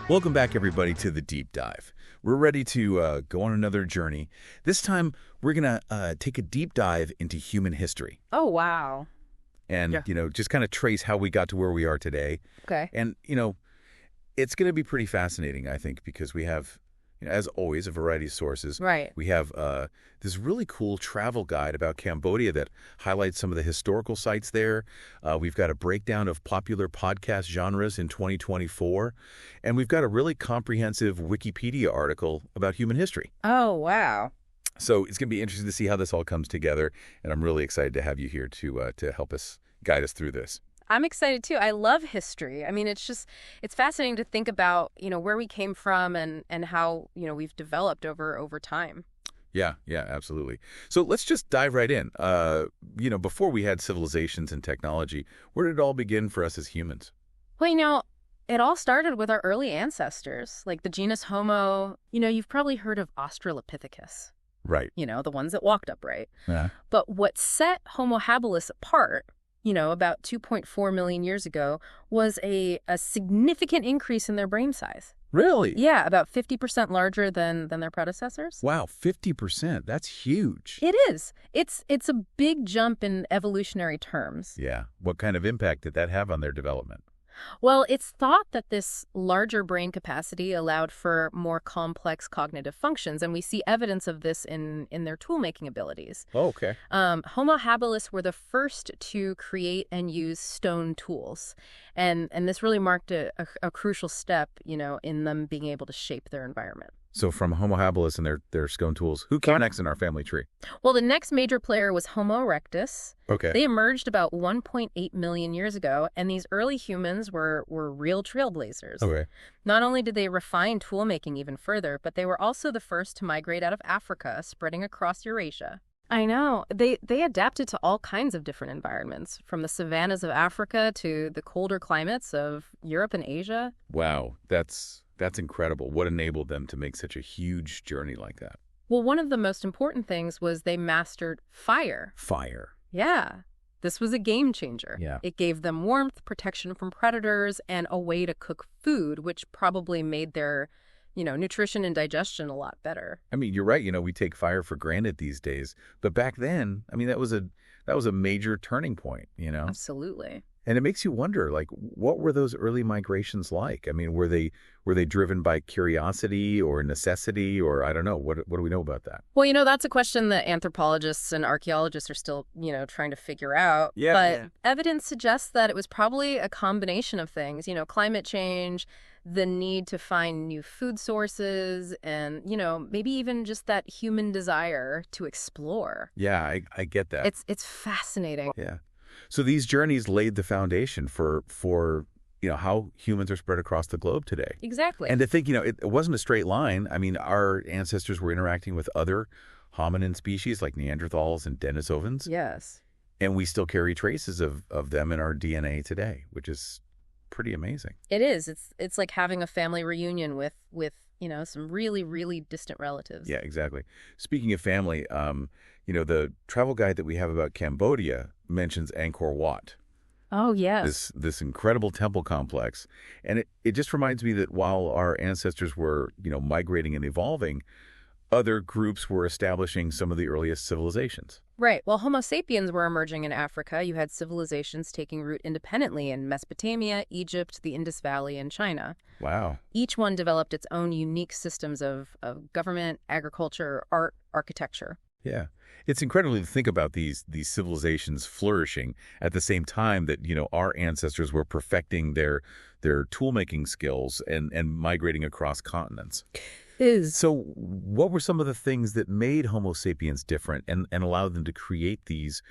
Welcome back, everybody, to the Deep Dive. We're ready to go on another journey. This time, we're going to take a deep dive into human history. Oh, wow. And, just kind of trace how we got to where we are today. Okay. And, it's going to be pretty fascinating, I think, because we have, as always, a variety of sources. Right. We have this really cool travel guide about Cambodia that highlights some of the historical sites there. We've got a breakdown of popular podcast genres in 2024. And we've got a really comprehensive Wikipedia article about human history. Oh, wow. So it's going to be interesting to see how this all comes together. And I'm really excited to have you here to help us guide us through this. I'm excited, too. I love history. I mean, it's fascinating to think about, where we came from and how, we've developed over time. Yeah, absolutely. So let's just dive right in. Before we had civilizations and technology, where did it all begin for us as humans? Well, it all started with our early ancestors, like the genus Homo. You've probably heard of Australopithecus. Right. The ones that walked upright. Yeah. But what set Homo habilis apart, about 2.4 million years ago, was a significant increase in their brain size. Really? Yeah, about 50% larger than their predecessors. Wow, 50%. That's huge. It is. It's a big jump in evolutionary terms. Yeah. What kind of impact did that have on their development? Well, it's thought that this larger brain capacity allowed for more complex cognitive functions, and we see evidence of this in their tool-making abilities. Oh, okay. Homo habilis were the first to create and use stone tools, and this really marked a crucial step, in them being able to shape their environment. So from Homo habilis and their stone tools, who came next in our family tree? Well, the next major player was Homo erectus. Okay. They emerged about 1.8 million years ago, and these early humans were real trailblazers. Okay. Not only did they refine tool-making even further, but they were also the first to migrate out of Africa, spreading across Eurasia. I know. They adapted to all kinds of different environments, from the savannas of Africa to the colder climates of Europe and Asia. Wow, that's incredible. What enabled them to make such a huge journey like that? Well, one of the most important things was they mastered fire. Fire. Yeah. This was a game changer. Yeah. It gave them warmth, protection from predators, and a way to cook food, which probably made their, nutrition and digestion a lot better. I mean, you're right. We take fire for granted these days. But back then, I mean, that was a major turning point, Absolutely. And it makes you wonder, like, what were those early migrations like? I mean, were they driven by curiosity or necessity, or I don't know. What do we know about that? Well, that's a question that anthropologists and archaeologists are still, trying to figure out. Yeah. But evidence suggests that it was probably a combination of things, climate change, the need to find new food sources, and, maybe even just that human desire to explore. Yeah, I get that. It's fascinating. Yeah. So these journeys laid the foundation for how humans are spread across the globe today. Exactly. And to think, it wasn't a straight line. I mean, our ancestors were interacting with other hominin species like Neanderthals and Denisovans. Yes. And we still carry traces of them in our DNA today, which is pretty amazing. It is. It's like having a family reunion with some really, really distant relatives. Yeah, exactly. Speaking of family, the travel guide that we have about Cambodia mentions Angkor Wat. Oh, yes. This incredible temple complex. And it just reminds me that while our ancestors were, migrating and evolving, other groups were establishing some of the earliest civilizations. Right. While Homo sapiens were emerging in Africa, you had civilizations taking root independently in Mesopotamia, Egypt, the Indus Valley, and China. Wow. Each one developed its own unique systems of government, agriculture, art, architecture. Yeah. It's incredible to think about these civilizations flourishing at the same time that, our ancestors were perfecting their tool-making skills and migrating across continents. So what were some of the things that made Homo sapiens different and allowed them to create these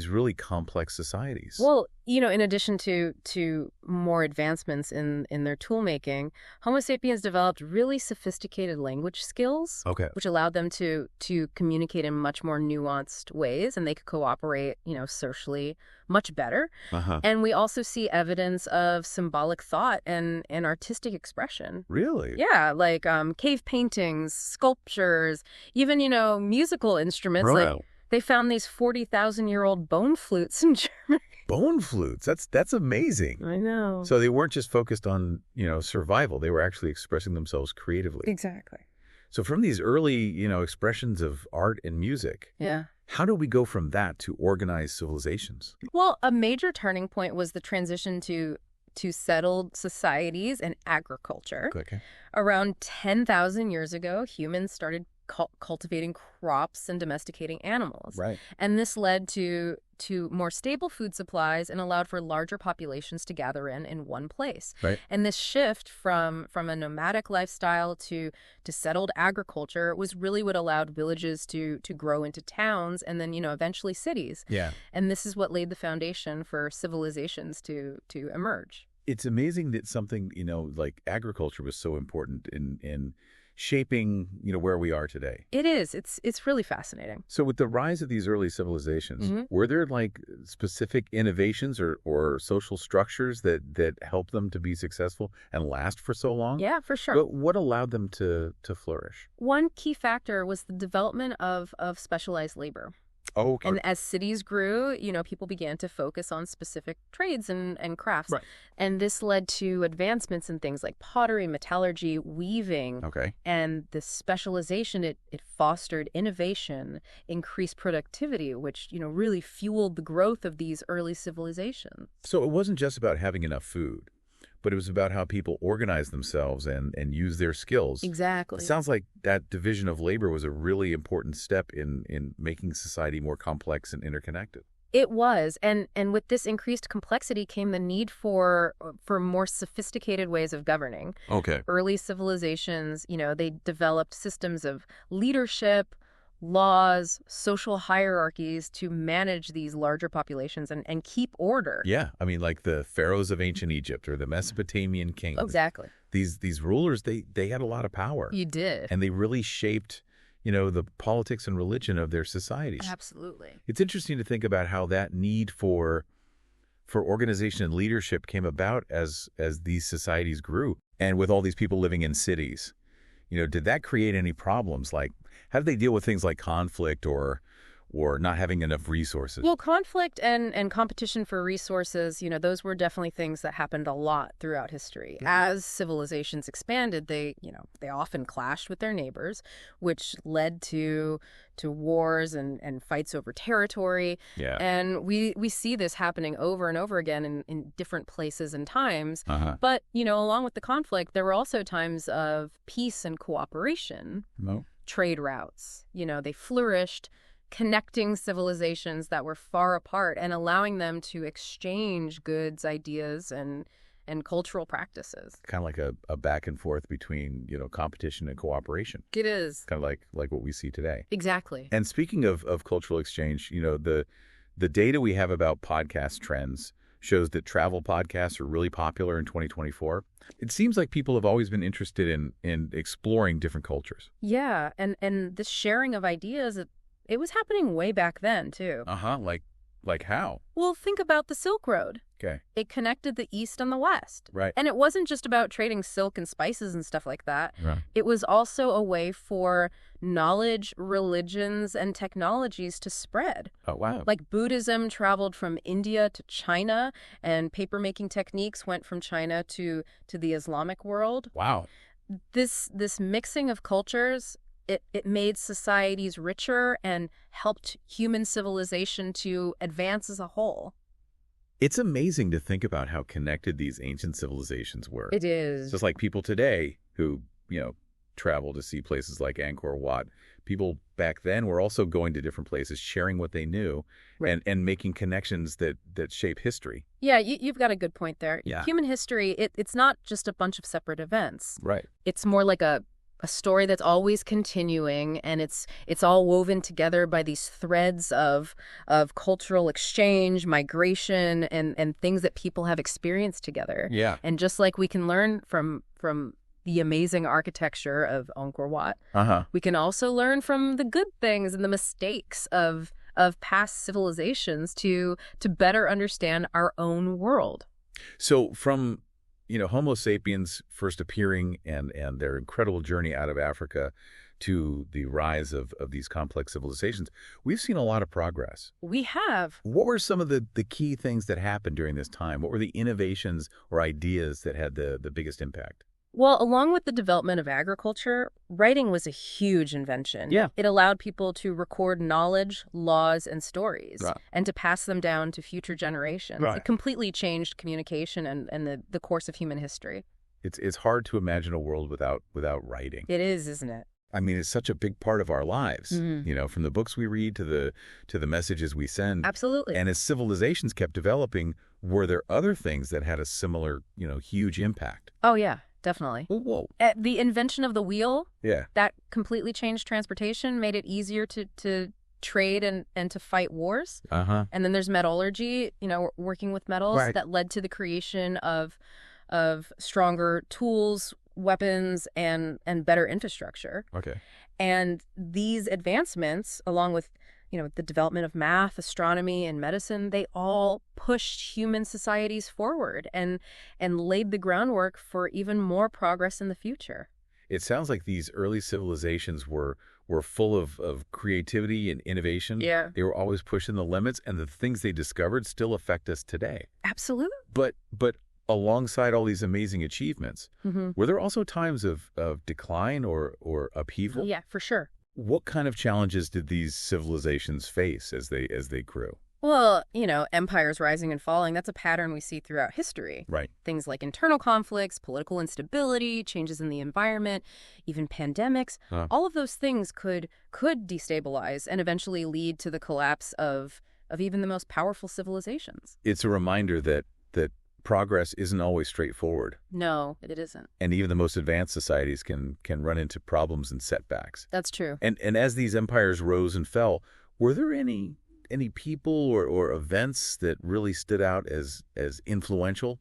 really complex societies? Well, in addition to more advancements in their tool making, Homo sapiens developed really sophisticated language skills, which allowed them to communicate in much more nuanced ways, and they could cooperate, socially much better. And we also see evidence of symbolic thought and artistic expression. Really? Yeah, like cave paintings, sculptures, even, musical instruments. Right. Like they found these 40,000-year-old bone flutes in Germany. Bone flutes. That's amazing. I know. So they weren't just focused on, survival. They were actually expressing themselves creatively. Exactly. So from these early, expressions of art and music, Yeah. how do we go from that to organized civilizations? Well, a major turning point was the transition to settled societies and agriculture. Okay. Around 10,000 years ago, humans started cultivating crops and domesticating animals. Right. And this led to more stable food supplies and allowed for larger populations to gather in one place. Right. And this shift from a nomadic lifestyle to settled agriculture was really what allowed villages to grow into towns and then, eventually cities. Yeah. And this is what laid the foundation for civilizations to emerge. It's amazing that something, like agriculture was so important in shaping, where we are today. It is. It's really fascinating. So with the rise of these early civilizations, were there like specific innovations or social structures that helped them to be successful and last for so long? Yeah, for sure. But what allowed them to flourish? One key factor was the development of specialized labor. Oh, okay. And as cities grew, people began to focus on specific trades and crafts. Right. And this led to advancements in things like pottery, metallurgy, weaving. Okay. And this specialization, it fostered innovation, increased productivity, which, really fueled the growth of these early civilizations. So it wasn't just about having enough food, but it was about how people organized themselves and used their skills. Exactly. It sounds like that division of labor was a really important step in making society more complex and interconnected. It was. And with this increased complexity came the need for more sophisticated ways of governing. Okay. Early civilizations, they developed systems of leadership, laws, social hierarchies to manage these larger populations and keep order. Yeah. I mean, like the pharaohs of ancient Egypt or the Mesopotamian kings. Exactly. These rulers, they had a lot of power. You did. And they really shaped, the politics and religion of their societies. Absolutely. It's interesting to think about how that need for organization and leadership came about as these societies grew. And with all these people living in cities, did that create any problems? Like, how did they deal with things like conflict or not having enough resources? Well, conflict and competition for resources, those were definitely things that happened a lot throughout history. As civilizations expanded, they often clashed with their neighbors, which led to wars and fights over territory. Yeah. And we see this happening over and over again in different places and times. Uh-huh. But, along with the conflict, there were also times of peace and cooperation. No. Trade routes, they flourished, connecting civilizations that were far apart and allowing them to exchange goods, ideas, and cultural practices. Kind of like a back and forth between, competition and cooperation. It is. Kind of like what we see today. Exactly. And speaking of cultural exchange, the data we have about podcast trends shows that travel podcasts are really popular in 2024. It seems like people have always been interested in exploring different cultures. Yeah, and this sharing of ideas, it was happening way back then, too. Uh-huh, like how? Well, think about the Silk Road. Okay. It connected the East and the West. Right. And it wasn't just about trading silk and spices and stuff like that. Right. It was also a way for knowledge, religions, and technologies to spread. Oh, wow. Like Buddhism traveled from India to China, and papermaking techniques went from China to the Islamic world. Wow. This mixing of cultures, it made societies richer and helped human civilization to advance as a whole. It's amazing to think about how connected these ancient civilizations were. It is. Just like people today who, travel to see places like Angkor Wat. People back then were also going to different places, sharing what they knew, right, and making connections that shape history. Yeah, you've got a good point there. Yeah. Human history, it's not just a bunch of separate events. Right. It's more like a story that's always continuing, and it's all woven together by these threads of cultural exchange, migration, and things that people have experienced together. Yeah. And just like we can learn from the amazing architecture of Angkor Wat, we can also learn from the good things and the mistakes of past civilizations to better understand our own world. So from Homo sapiens first appearing and their incredible journey out of Africa to the rise of these complex civilizations, we've seen a lot of progress. We have. What were some of the key things that happened during this time? What were the innovations or ideas that had the biggest impact? Well, along with the development of agriculture, writing was a huge invention. Yeah. It allowed people to record knowledge, laws, and stories, Right. and to pass them down to future generations. Right. It completely changed communication and the course of human history. It's hard to imagine a world without writing. It is, isn't it? I mean, it's such a big part of our lives, Mhm. you know, from the books we read to the messages we send. Absolutely. And as civilizations kept developing, were there other things that had a similar, huge impact? Oh, yeah, definitely. Whoa. The invention of the wheel, Yeah. that completely changed transportation, made it easier to trade and to fight wars. Uh-huh. And then there's metallurgy, working with metals, Right. that led to the creation of stronger tools, weapons, and better infrastructure. Okay. And these advancements, along with the development of math, astronomy, and medicine, they all pushed human societies forward and laid the groundwork for even more progress in the future. It sounds like these early civilizations were full of creativity and innovation. Yeah. They were always pushing the limits, and the things they discovered still affect us today. Absolutely. But alongside all these amazing achievements, Mm-hmm. were there also times of decline or upheaval? Yeah, for sure. What kind of challenges did these civilizations face as they grew? Well, empires rising and falling, that's a pattern we see throughout history. Right. Things like internal conflicts, political instability, changes in the environment, even pandemics, all of those things could destabilize and eventually lead to the collapse of even the most powerful civilizations. It's a reminder that progress isn't always straightforward. No, it isn't. And even the most advanced societies can run into problems and setbacks. That's true. And as these empires rose and fell, were there any people or events that really stood out as influential?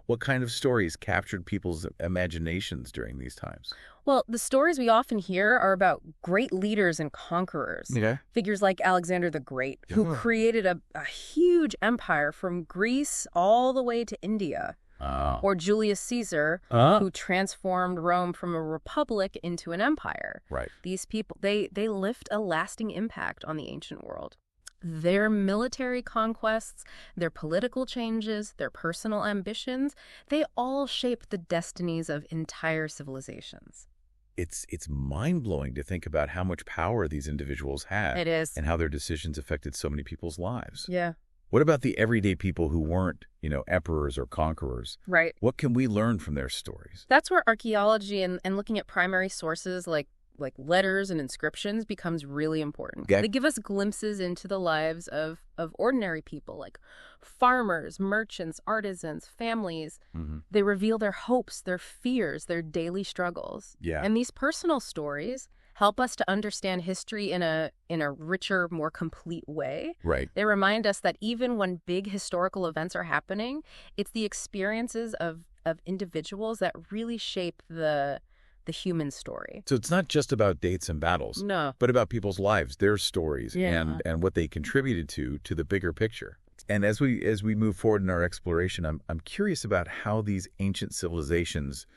What kind of stories captured people's imaginations during these times? Well, the stories we often hear are about great leaders and conquerors. Okay. Figures like Alexander the Great, who created a huge empire from Greece all the way to India. Oh. Or Julius Caesar, who transformed Rome from a republic into an empire. Right. These people, they left a lasting impact on the ancient world. Their military conquests, their political changes, their personal ambitions, they all shaped the destinies of entire civilizations. It's mind-blowing to think about how much power these individuals had. It is. And how their decisions affected so many people's lives. Yeah. What about the everyday people who weren't, emperors or conquerors? Right. What can we learn from their stories? That's where archaeology and looking at primary sources like letters and inscriptions becomes really important. Okay. They give us glimpses into the lives of ordinary people, like farmers, merchants, artisans, families. Mm-hmm. They reveal their hopes, their fears, their daily struggles. Yeah. And these personal stories help us to understand history in a richer, more complete way. Right. They remind us that even when big historical events are happening, it's the experiences of individuals that really shape the human story. So it's not just about dates and battles, No. but about people's lives, their stories, Yeah. and what they contributed to the bigger picture. And as we move forward in our exploration, I'm curious about how these ancient civilizations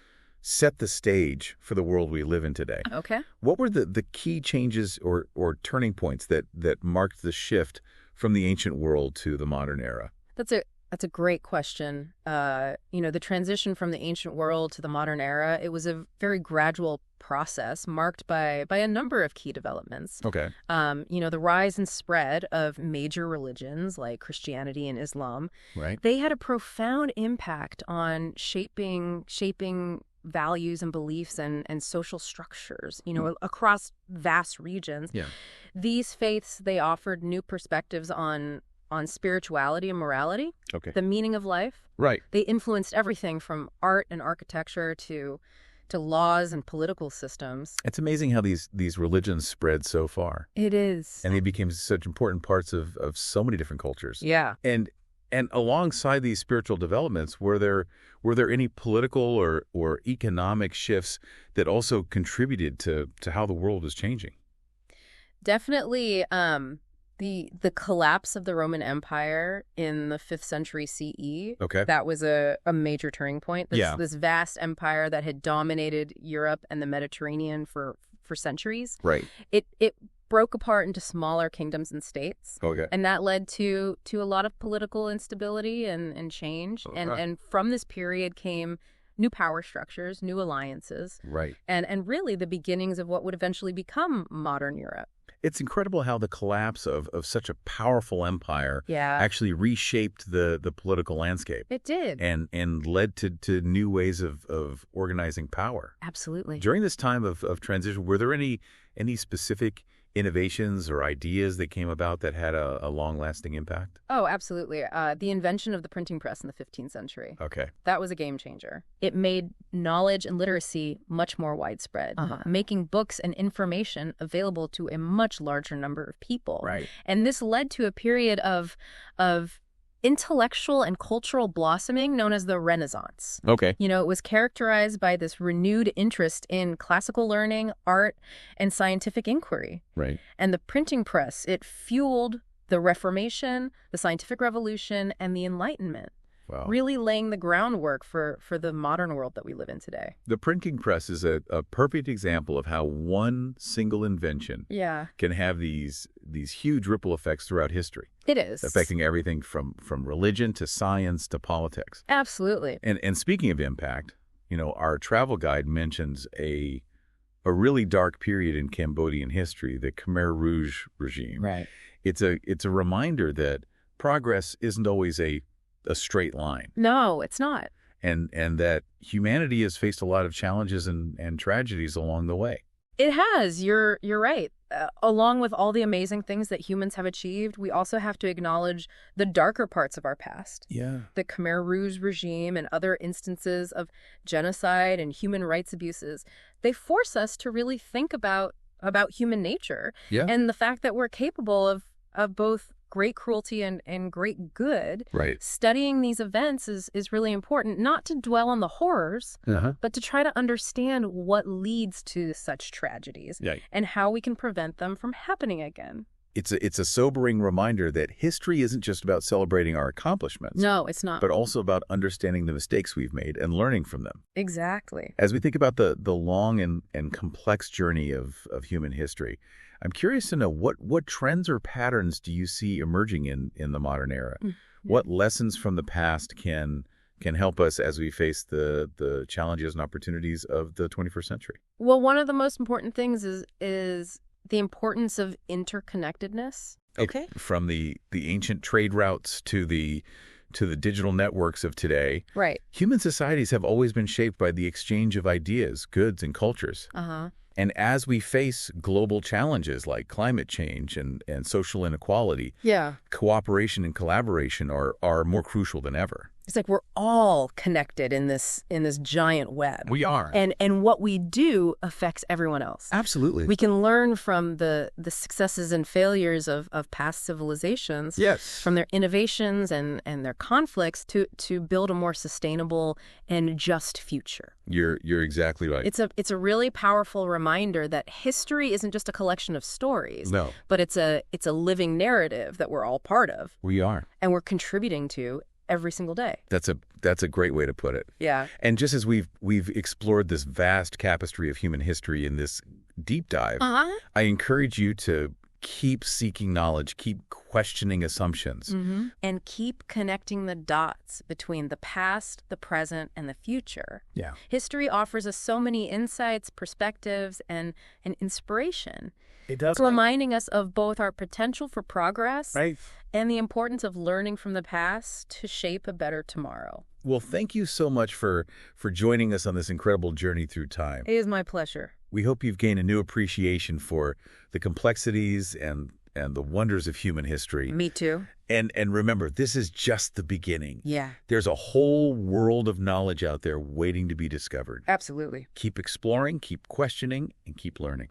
set the stage for the world we live in today. Okay. What were the key changes or turning points that marked the shift from the ancient world to the modern era? That's a great question. The transition from the ancient world to the modern era, it was a very gradual process marked by a number of key developments. Okay. The rise and spread of major religions like Christianity and Islam, Right. they had a profound impact on shaping values and beliefs and social structures, across vast regions. Yeah. These faiths, they offered new perspectives on spirituality and morality, Okay. the meaning of life. Right. They influenced everything from art and architecture to laws and political systems. It's amazing how these religions spread so far. It is. And they became such important parts of so many different cultures. Yeah. And alongside these spiritual developments, were there any political or economic shifts that also contributed to how the world was changing? Definitely. The collapse of the Roman Empire in the 5th century CE, Okay. that was a major turning point. Yeah. This vast empire that had dominated Europe and the Mediterranean for for centuries. Right. It broke apart into smaller kingdoms and states. Okay. And that led to a lot of political instability and change. Okay. And from this period came new power structures, new alliances. Right. And really the beginnings of what would eventually become modern Europe. It's incredible how the collapse of such a powerful empire Yeah. actually reshaped the political landscape. It did. And led to new ways of organizing power. Absolutely. During this time of transition, were there any specific innovations or ideas that came about that had a long-lasting impact? Oh, absolutely. The invention of the printing press in the 15th century. Okay. That was a game changer. It made knowledge and literacy much more widespread, making books and information available to a much larger number of people. Right. And this led to a period of intellectual and cultural blossoming known as the Renaissance. Okay. You know, it was characterized by this renewed interest in classical learning, art, and scientific inquiry. Right. And the printing press, it fueled the Reformation, the Scientific Revolution, and the Enlightenment. Wow. Really laying the groundwork for the modern world that we live in today. The printing press is a perfect example of how one single invention can have these huge ripple effects throughout history. It is. Affecting everything from religion to science to politics. Absolutely. And speaking of impact, you know, our travel guide mentions a really dark period in Cambodian history, the Khmer Rouge regime. Right. It's a reminder that progress isn't always a straight line. No, it's not. And that humanity has faced a lot of challenges and tragedies along the way. It has. You're right. Along with all the amazing things that humans have achieved, we also have to acknowledge the darker parts of our past. Yeah. The Khmer Rouge regime and other instances of genocide and human rights abuses, they force us to really think about human nature and the fact that we're capable of both great cruelty and great good. Right. Studying these events is really important, not to dwell on the horrors, but to try to understand what leads to such tragedies and how we can prevent them from happening again. It's a sobering reminder that history isn't just about celebrating our accomplishments. No, it's not. But also about understanding the mistakes we've made and learning from them. Exactly. As we think about the long and complex journey of human history, I'm curious to know what trends or patterns do you see emerging in the modern era? What lessons from the past can help us as we face the challenges and opportunities of the 21st century? Well, one of the most important things is the importance of interconnectedness. Okay. From the ancient trade routes to the digital networks of today. Right. Human societies have always been shaped by the exchange of ideas, goods, and cultures. And as we face global challenges like climate change and social inequality, cooperation and collaboration are more crucial than ever. It's like we're all connected in this giant web. We are. And what we do affects everyone else. Absolutely. We can learn from the successes and failures of past civilizations. Yes. From their innovations and their conflicts to build a more sustainable and just future. You're exactly right. It's a really powerful reminder that history isn't just a collection of stories. No. But it's a living narrative that we're all part of. We are. And we're contributing to every single day. That's a great way to put it. Yeah. And just as we've explored this vast tapestry of human history in this deep dive, I encourage you to keep seeking knowledge, keep questioning assumptions. And keep connecting the dots between the past, the present, and the future. Yeah. History offers us so many insights, perspectives, and inspiration. It does. It's reminding us of both our potential for progress Right. and the importance of learning from the past to shape a better tomorrow. Well, thank you so much for joining us on this incredible journey through time. It is my pleasure. We hope you've gained a new appreciation for the complexities and the wonders of human history. Me too. And remember, this is just the beginning. Yeah. There's a whole world of knowledge out there waiting to be discovered. Absolutely. Keep exploring, keep questioning, and keep learning.